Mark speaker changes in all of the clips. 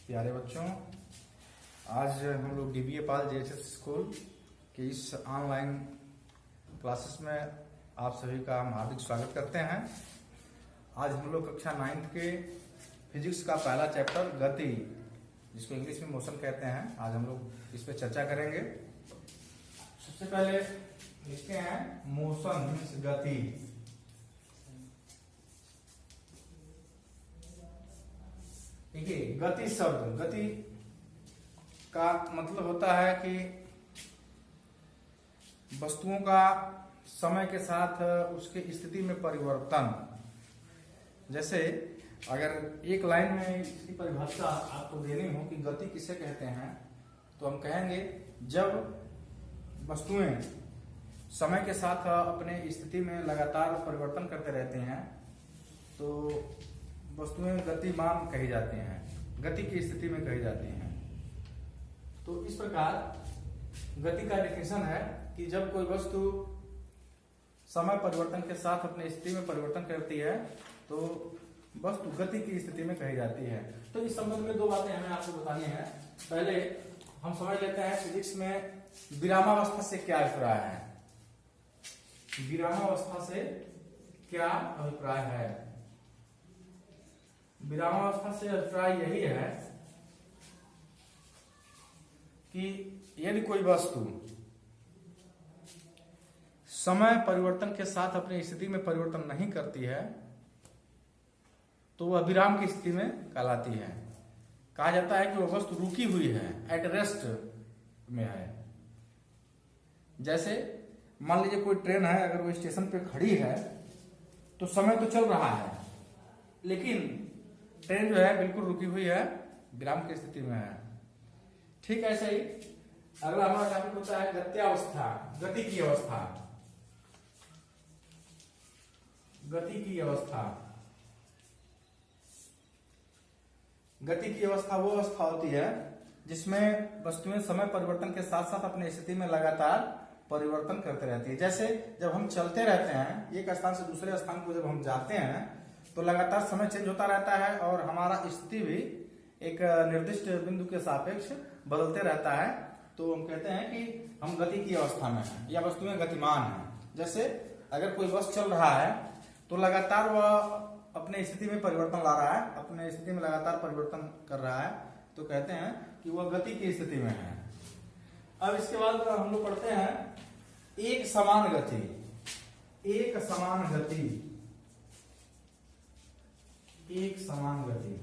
Speaker 1: प्यारे बच्चों, आज हम लोग डीबीए पाल जेएचएस स्कूल के इस ऑनलाइन क्लासेस में आप सभी का हम हार्दिक स्वागत करते हैं। आज हम लोग कक्षा 9th के फिजिक्स का पहला चैप्टर गति, जिसको इंग्लिश में मोशन कहते हैं, आज हम लोग इस पे चर्चा करेंगे। सबसे पहले लिखते हैं मोशन मीन्स गति। देखिए, गति शब्द, गति का मतलब होता है कि वस्तुओं का समय के साथ उसके स्थिति में परिवर्तन। जैसे अगर एक लाइन में इसकी परिभाषा आपको देनी हो कि गति किसे कहते हैं, तो हम कहेंगे जब वस्तुएं समय के साथ अपने स्थिति में लगातार परिवर्तन करते रहते हैं तो वस्तुएं गतिमान कही जाती हैं, गति की स्थिति में कही जाती हैं। तो इस प्रकार गति का डेफिनेशन है कि जब कोई वस्तु समय परिवर्तन के साथ अपनी स्थिति में परिवर्तन करती है तो वस्तु गति की स्थिति में कही जाती है। तो इस संबंध में दो बातें हमें आपको बतानी है। पहले हम समझ लेते हैं फिजिक्स में विरामावस्था से क्या अभिप्राय है। विरामावस्था से क्या अभिप्राय है? विरामावस्था से अभिप्राय यही है कि यदि कोई वस्तु समय परिवर्तन के साथ अपनी स्थिति में परिवर्तन नहीं करती है तो वह विराम की स्थिति में कहलाती है। कहा जाता है कि वह वस्तु रुकी हुई है, एट रेस्ट में है। जैसे मान लीजिए कोई ट्रेन है, अगर वो स्टेशन पे खड़ी है तो समय तो चल रहा है लेकिन ट्रेन जो है बिल्कुल रुकी हुई है, विराम की स्थिति में है। ठीक ऐसे ही अगला हमारा टॉपिक होता है गत्यावस्था, गति की अवस्था। गति की अवस्था, गति की अवस्था वो अवस्था होती है जिसमें वस्तुएं समय परिवर्तन के साथ साथ अपनी स्थिति में लगातार परिवर्तन करते रहती है। जैसे जब हम चलते रहते हैं, एक स्थान से दूसरे स्थान को जब हम जाते हैं तो लगातार समय चेंज होता रहता है और हमारा स्थिति भी एक निर्दिष्ट बिंदु के सापेक्ष बदलते रहता है। तो हम कहते हैं कि हम गति की अवस्था में हैं या वस्तुएं गतिमान हैं। जैसे अगर कोई बस चल रहा है तो लगातार वह अपने स्थिति में परिवर्तन ला रहा है, अपने स्थिति में लगातार परिवर्तन कर रहा है, तो कहते हैं कि वह गति की स्थिति में है। अब इसके बाद हम लोग पढ़ते हैं एक समान गति। एक समान गति, एक समान गति,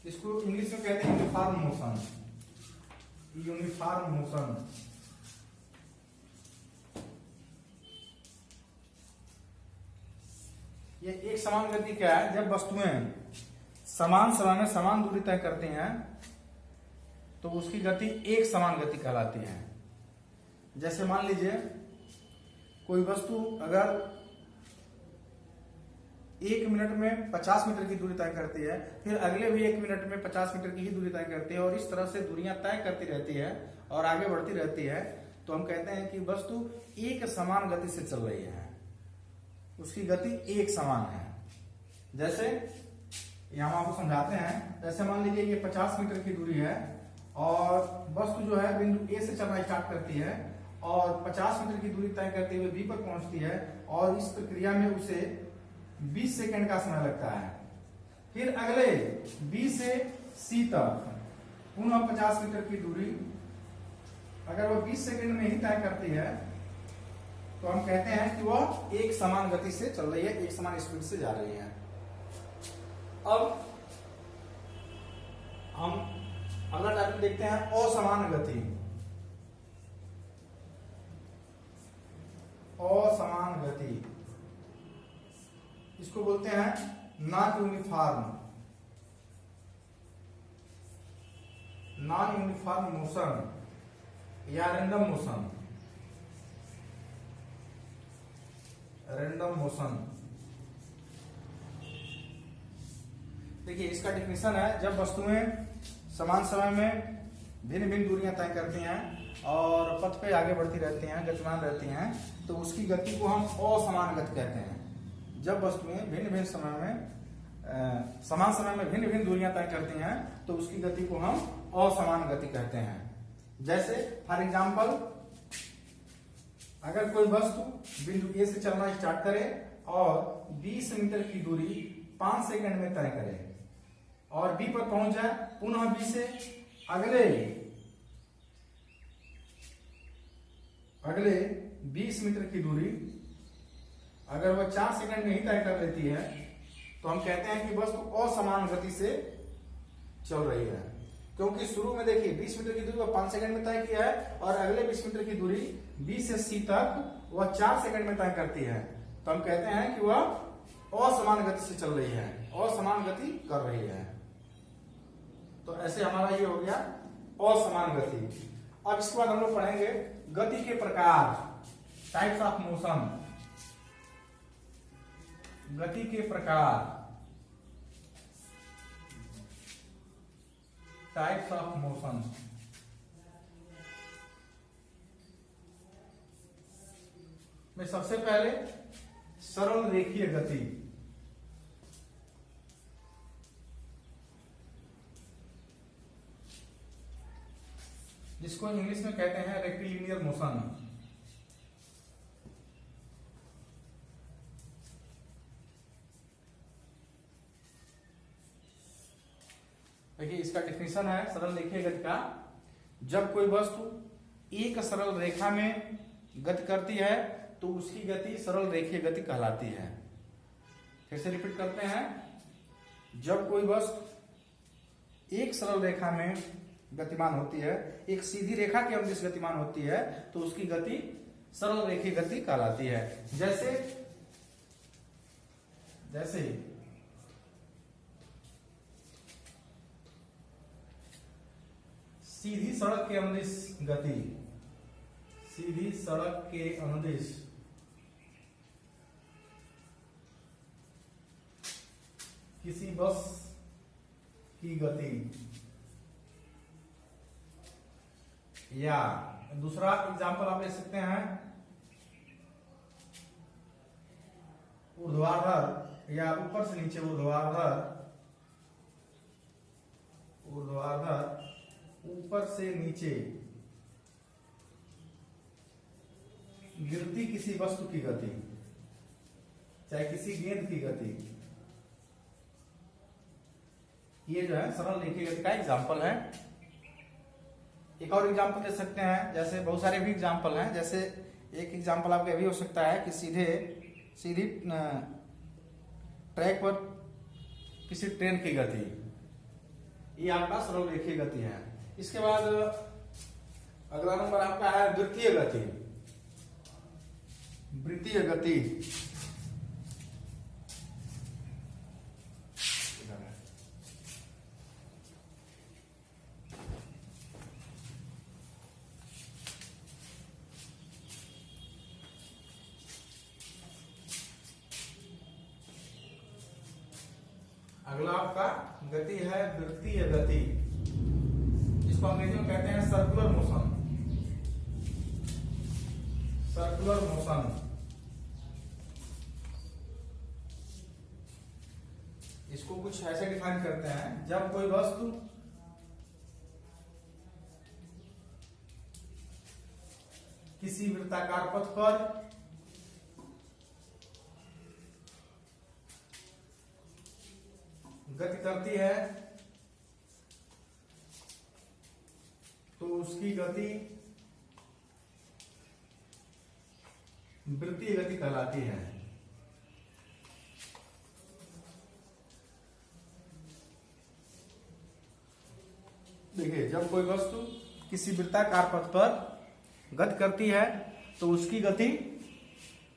Speaker 1: इसको इंग्लिश में कहते हैं यूनिफॉर्म मोशन। यूनिफॉर्म मोशन, ये एक समान गति क्या है? जब वस्तुएं समान समय में समान दूरी तय करती हैं तो उसकी गति एक समान गति कहलाती है। जैसे मान लीजिए कोई वस्तु अगर 1 मिनट में 50 मीटर की दूरी तय करती है, फिर अगले भी 1 मिनट में 50 मीटर की ही दूरी तय करती है और इस तरह से दूरियां तय करती रहती है और आगे बढ़ती रहती है, तो हम कहते हैं कि वस्तु एक समान गति से चल रही है, उसकी गति एक समान है। जैसे यहां हम आपको समझाते हैं। जैसे मान लीजिए ये 50 मीटर की दूरी है और वस्तु जो है बिंदु ए से चलना स्टार्ट करती है और 50 मीटर की दूरी तय करते हुए बी पर पहुंचती है और इस प्रक्रिया में उसे 20 सेकंड का समय लगता है। फिर अगले बी से सी तक पुनः 50 मीटर की दूरी अगर वह 20 सेकंड में ही तय करती है तो हम कहते हैं कि वह एक समान गति से चल रही है, एक समान स्पीड से जा रही है। अब हम अगला टॉपिक देखते हैं असमान गति। असमान गति, इसको बोलते हैं non uniform, non uniform motion या रैंडम मोशन। रैंडम मोशन, देखिए इसका डेफिनेशन है जब वस्तुएं समान समय में भिन्न भिन्न दूरियां तय करती हैं और पथ पे आगे बढ़ती रहती हैं, गतिमान रहती हैं, तो उसकी गति को हम असमान गति कहते हैं। जब वस्तुएं भिन्न भिन्न समय में समान समय में भिन्न भिन्न दूरियां तय करती हैं तो उसकी गति को हम असमान गति कहते हैं। जैसे फॉर एग्जाम्पल, अगर कोई वस्तु बिंदु ए से चलना स्टार्ट करे और 20 मीटर की दूरी 5 सेकंड में तय करे और बी पर पहुंच जाए, पुनः बी से अगले 20 मीटर की दूरी अगर वह 4 सेकंड में ही तय कर लेती है तो हम कहते हैं कि वस्तु असमान गति से चल रही है। क्योंकि शुरू में देखिए 20 मीटर की दूरी वह 5 सेकंड में तय किया है और अगले 20 मीटर की दूरी बी से सी तक वह 4 सेकंड में तय करती है, तो हम कहते हैं कि वह असमान गति से चल रही है, असमान गति कर रही है। तो ऐसे हमारा ये हो गया असमान गति। अब इसके बाद हम लोग पढ़ेंगे गति के प्रकार, टाइप्स ऑफ मोशन। गति के प्रकार, टाइप्स ऑफ मोशन। में सबसे पहले सरल रेखीय गति। जिसको इंग्लिश में कहते हैं रेक्टिलिनियर मोशन। देखिए इसका डेफिनेशन है सरल रेखीय गति का, जब कोई वस्तु एक सरल रेखा में गति करती है तो उसकी गति सरल रेखीय गति कहलाती है। फिर से रिपीट करते हैं, जब कोई वस्तु एक सरल रेखा में गतिमान होती है, एक सीधी रेखा के अनुदिश गतिमान होती है तो उसकी गति सरल रेखीय गति कहलाती है। जैसे सीधी सड़क के अनुदिश गति, सीधी सड़क के अनुदिश किसी बस की गति, या दूसरा एग्जांपल आप ले सकते हैं ऊर्ध्वाधर या ऊपर से नीचे ऊर्ध्वाधर ऊपर से नीचे गिरती किसी वस्तु की गति, चाहे किसी गेंद की गति। ये जो है सरल रेखीय गति का एग्जांपल है। एक और एग्जांपल दे सकते हैं, जैसे बहुत सारे भी एग्जांपल हैं। जैसे एक एग्जांपल आपका भी हो सकता है कि सीधी ट्रैक पर किसी ट्रेन की गति, ये आपका सरल रेखीय गति है। इसके बाद अगला नंबर आपका है वृत्तीय गति। वृत्तीय गति अगला आपका गति है वृत्तीय गति, जिसको अंग्रेजी में कहते हैं सर्कुलर मोशन। सर्कुलर मोशन इसको कुछ ऐसे डिफाइन करते हैं, जब कोई वस्तु किसी वृत्ताकार पथ पर गति करती है तो उसकी गति वृत्तीय गति कहलाती है। देखिए, जब कोई वस्तु किसी वृत्ताकार पथ पर गति करती है तो उसकी गति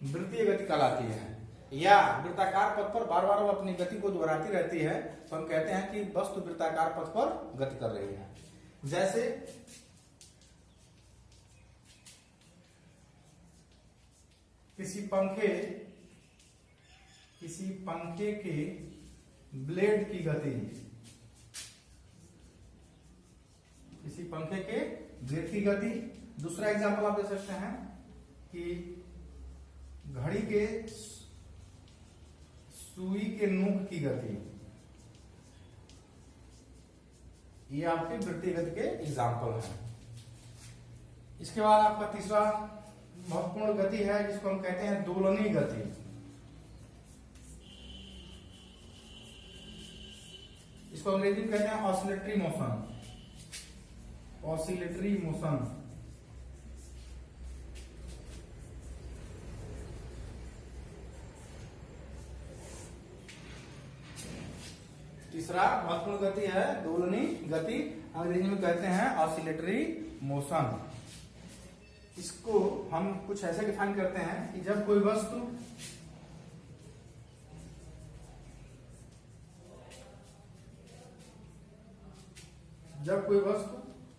Speaker 1: वृत्तीय गति कहलाती है, या वृत्ताकार पथ पर बार बार वो अपनी गति को दोहराती रहती है तो हम कहते हैं कि वस्तु वृत्ताकार पथ पर गति कर रही है। जैसे किसी पंखे के ब्लेड की गति, किसी पंखे के ब्लेड की गति। दूसरा एग्जांपल आप दे सकते हैं कि घड़ी के सुई के नोक की गति, ये आपके वृत्तीय गति के एग्जाम्पल हैं। इसके बाद आपका तीसरा महत्वपूर्ण गति है जिसको हम कहते हैं दोलनीय गति। इसको अंग्रेजी में कहते हैं ऑसिलेटरी मोशन। Oscillatory motion. तीसरा महत्वपूर्ण गति है दोलनीय गति, अंग्रेजी में कहते हैं ऑसिलेटरी मोशन। इसको हम कुछ ऐसे डिफाइन करते हैं कि जब कोई वस्तु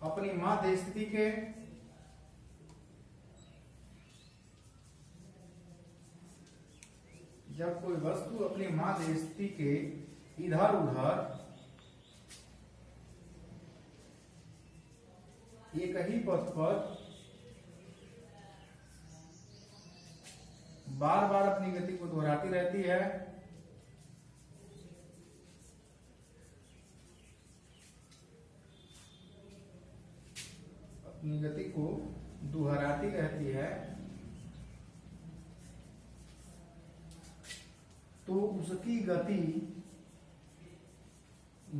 Speaker 1: अपनी माध्य स्थिति के इधर उधर एक ही पथ पर बार बार अपनी गति को दोहराती रहती है, तो उसकी गति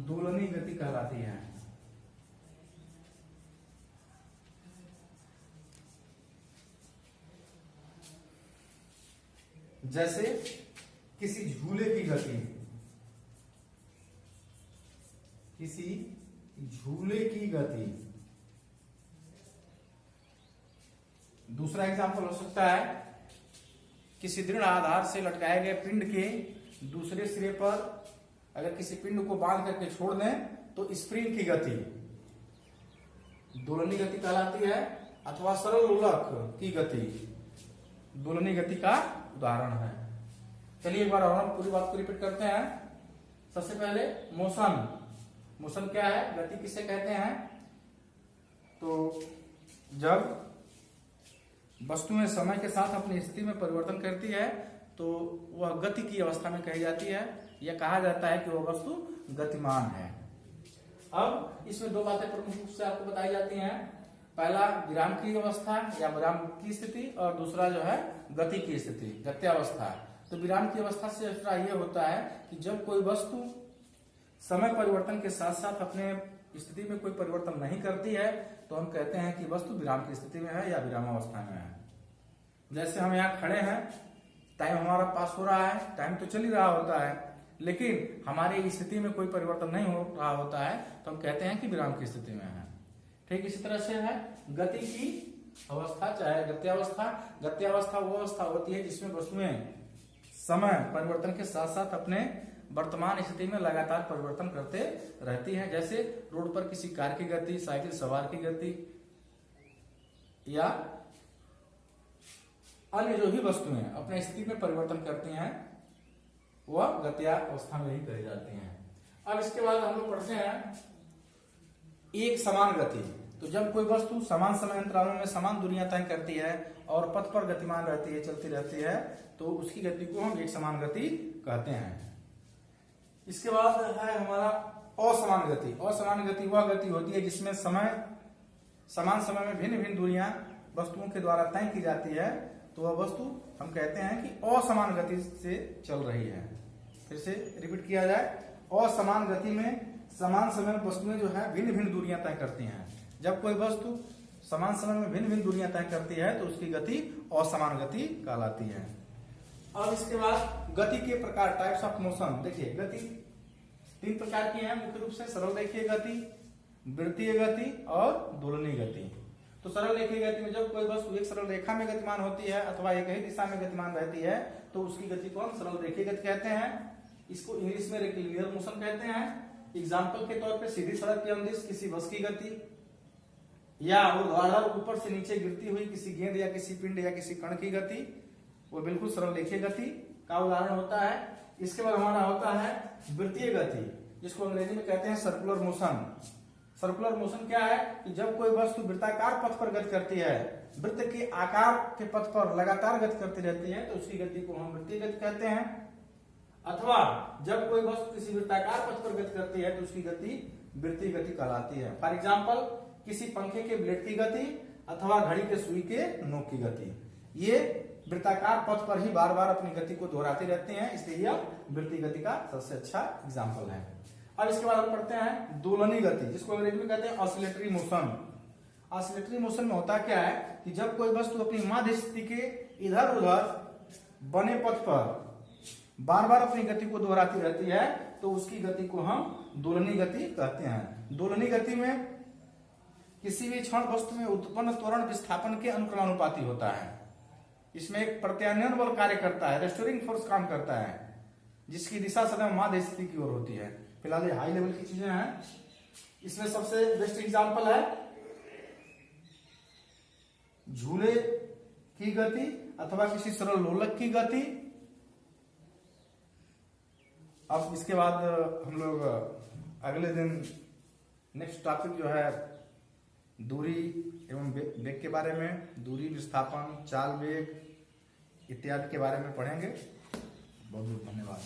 Speaker 1: दोलनीय गति कहलाती है। जैसे किसी झूले की गति, दूसरा एग्जाम्पल हो सकता है किसी दृढ़ आधार से लटकाए गए पिंड के दूसरे सिरे पर अगर किसी पिंड को बांध करके छोड़ दें तो स्प्रिंग की गति दोलनीय गति कहलाती है, अथवा सरल लोलक की गति दोलनीय गति का उदाहरण है। चलिए एक बार और हम पूरी बात को रिपीट करते हैं। सबसे पहले मोशन क्या है, गति किसे कहते हैं? तो जब वस्तुएं समय के साथ अपनी स्थिति में परिवर्तन करती है तो वह गति की अवस्था में कही जाती है, यह कहा जाता है कि वह वस्तु गतिमान है। अब इसमें दो बातें प्रमुख रूप से आपको बताई जाती हैं। पहला विराम की अवस्था या विराम की स्थिति, और दूसरा जो है गति की स्थिति, गत्यावस्था। तो विराम की अवस्था से अभिप्राय यह होता है कि जब कोई वस्तु समय परिवर्तन के साथ साथ अपने स्थिति में कोई परिवर्तन नहीं करती है तो हम कहते हैं कि वस्तु विराम की स्थिति में है या विरामावस्था में है। जैसे हम यहाँ खड़े हैं, टाइम हमारा पास हो रहा है, टाइम तो चल ही रहा होता है, लेकिन हमारी स्थिति में कोई परिवर्तन नहीं हो रहा होता है तो हम कहते हैं कि विराम की स्थिति में है। ठीक इसी तरह से है गति की अवस्था, चाहे गत्यावस्था। गत्यावस्था वो अवस्था होती है जिसमें वस्तुएं समय परिवर्तन के साथ साथ अपने वर्तमान स्थिति में लगातार परिवर्तन करते रहती हैं। जैसे रोड पर किसी कार की गति, साइकिल सवार की गति या अन्य जो भी वस्तुएं अपने स्थिति में परिवर्तन करती हैं वह गत्या अवस्था में ही कही जाती हैं। अब इसके बाद हम लोग पढ़ते हैं एक समान गति। तो जब कोई वस्तु समान समय अंतरालों में समान दूरियां तय करती है और पथ पर गतिमान रहती है, चलती रहती है, तो उसकी गति को हम एक समान गति कहते हैं। इसके बाद है हमारा असमान गति। असमान गति वह गति होती है जिसमें समान समय में भिन्न भिन्न दूरियां वस्तुओं के द्वारा तय की जाती है, तो वह वस्तु हम कहते हैं कि असमान गति से चल रही है। फिर से रिपीट किया जाए, असमान गति में समान समय में वस्तुएं जो है भिन्न भिन्न दूरियां तय करती हैं। जब कोई वस्तु समान समय में भिन्न भिन्न दूरियां तय करती है तो उसकी गति असमान गति कहलाती है। अब इसके बाद गति के प्रकार, टाइप्स ऑफ मोशन। देखिए गति तीन प्रकार की है मुख्य रूप से, सरल रेखीय गति, वृत्तीय गति और दोलनीय गति। तो सरल रेखीय गति में जब कोई वस्तु एक सरल रेखा में गतिमान होती है अथवा एक ही दिशा में गतिमान रहती है तो उसकी गति को हम सरल रेखीय गति कहते हैं। इसको इंग्लिश में रेक्टिलिनियर मोशन कहते हैं। एग्जाम्पल के तौर पे सीधी सड़क के अंदिश किसी बस की गति, या ऊर्ध्वाधर ऊपर से नीचे गिरती हुई किसी गेंद या किसी पिंड या किसी कण की गति, वो बिल्कुल सरल रेखीय गति का उदाहरण होता है। इसके बाद हमारा होता है वृत्तीय गति, जिसको अंग्रेजी में कहते हैं सर्कुलर मोशन। सर्कुलर मोशन क्या है कि जब कोई वस्तु वृत्ताकार पथ पर गति करती है, वृत्त के आकार के पथ पर लगातार गति करती रहती है, तो उसकी गति को हम वृत्तीय गति कहते हैं। अथवा जब कोई वस्तु किसी वृत्ताकार पथ पर गति करती है तो उसकी गति वृत्तीय गति कहलाती है। फॉर एग्जाम्पल किसी पंखे के ब्लेड की गति अथवा घड़ी के सुई के नोक की गति, ये वृत्ताकार पथ पर ही बार बार अपनी गति को दोहराते रहते हैं, इसलिए यह वृत्तीय गति का सबसे अच्छा एग्जाम्पल है। अब इसके बाद हम पढ़ते हैं दोलनी गति, जिसको अंग्रेजी में कहते हैं ऑसिलेटरी मोशन। ऑसिलेटरी मोशन में होता क्या है कि जब कोई वस्तु अपनी माध्य स्थिति के इधर उधर बने पथ पर बार बार अपनी गति को दोहराती रहती है तो उसकी गति को हम दोलनी गति कहते हैं। दोलनी गति में किसी भी क्षण वस्तु में उत्पन्न त्वरण विस्थापन के अनुक्रमानुपाती होता है। इसमें एक प्रत्यानयन बल कार्य करता है, रेस्टोरिंग फोर्स काम करता है, जिसकी दिशा सदैव माध्य स्थिति की ओर होती है। फिलहाल ये हाई लेवल की चीजें हैं। इसमें सबसे बेस्ट एग्जांपल है झूले की गति अथवा किसी सरल लोलक की गति। अब इसके बाद हम लोग अगले दिन नेक्स्ट टॉपिक जो है दूरी एवं वेग के बारे में, दूरी, विस्थापन, चाल, वेग इत्यादि के बारे में पढ़ेंगे। बहुत बहुत धन्यवाद।